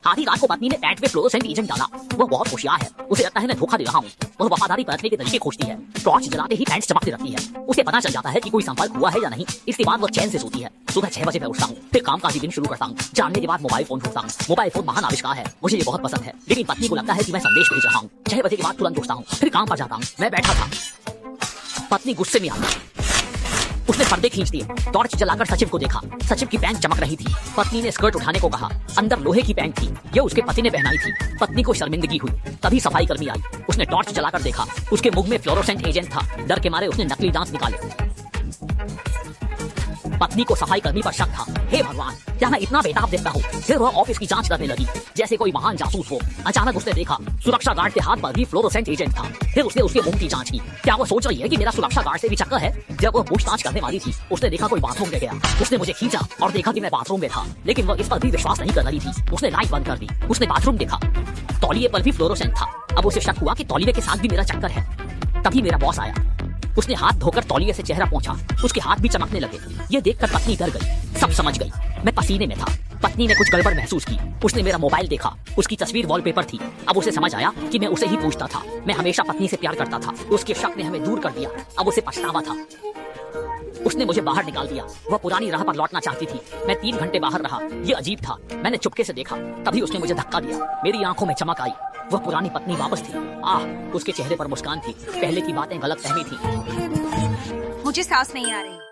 आधी रात को पत्नी ने पैंट पे फ्लोरोसेंट एजेंट डाला। वह बहुत होशियार है, उसे लगता है मैं धोखा दे रहा हूँ। वह वफादारी बरतने के तरीके खोजती है। टॉर्च जलाते ही पैंट चमकने लगती है। उसे पता चल जाता है कि कोई संपर्क हुआ है या नहीं। इसके बाद वह चैन से सोती है। सुबह 6 बजे मैं उठता हूँ, फिर काम काजी दिन शुरू करता हूँ। जानने के बाद मोबाइल फोन ढूंढता हूँ। मोबाइल फोन महान आविष्कार है, मुझे ये बहुत पसंद है। लेकिन पत्नी को लगता है कि मैं संदेश भेज रहा हूँ। 6 बजे के बाद तुरंत उठता हूँ, फिर काम पर जाता हूँ। मैं बैठा था, पत्नी गुस्से में आई। उसने पर्दे खींच दिए, टॉर्च जलाकर सचिव को देखा। सचिव की पैंट चमक रही थी। पत्नी ने स्कर्ट उठाने को कहा। अंदर लोहे की पैंट थी, ये उसके पति ने पहनाई थी। पत्नी को शर्मिंदगी हुई। तभी सफाई कर्मी आई। उसने टॉर्च जलाकर देखा, उसके मुंह में फ्लोरोसेंट एजेंट था। डर के मारे उसने नकली दांत निकाले। पत्नी को सफाई कर्मी पर शक था। हे भगवान, क्या मैं इतना बेताब देखता हूँ? फिर वह ऑफिस की जांच करने लगी जैसे कोई महान जासूस हो। अचानक उसने देखा सुरक्षा गार्ड के हाथ पर भी फ्लोरोसेंट एजेंट था। फिर उसने उसके मुंह की जांच की। क्या वो सोच रही है कि मेरा सुरक्षा गार्ड से भी चक्कर है? जब वह पूछताछ करने वाली थी, उसने देखा कोई बाथरूम में गया। उसने मुझे खींचा और देखा कि मैं बाथरूम में था, लेकिन वह इस पर भी विश्वास नहीं कर रही थी। उसने लाइट बंद कर दी। उसने बाथरूम देखा, तौलिए पर भी फ्लोरोसेंट था। अब उसे शक हुआ कि तौलिए के साथ भी मेरा चक्कर है। तभी मेरा बॉस आया। उसने हाथ धोकर तौलिए से चेहरा पोंछा। उसके हाथ भी चमकने लगे। ये देखकर पत्नी डर गई, सब समझ गई। मैं पसीने में था। पत्नी ने कुछ गड़बड़ महसूस की। उसने मेरा मोबाइल देखा, उसकी तस्वीर वॉलपेपर थी। अब उसे समझ आया कि मैं उसे ही पूछता था। मैं हमेशा पत्नी से प्यार करता था। उसके शक ने हमें दूर कर दिया। अब उसे पछतावा था। उसने मुझे बाहर निकाल दिया। वह पुरानी राह पर लौटना चाहती थी। मैं 3 घंटे बाहर रहा। ये अजीब था। मैंने चुपके से देखा, तभी उसने मुझे धक्का दिया। मेरी आंखों में चमक आई। वह पुरानी पत्नी वापस थी। उसके चेहरे पर मुस्कान थी। पहले की बातें गलत फहमी थी। मुझे सांस नहीं आ रही।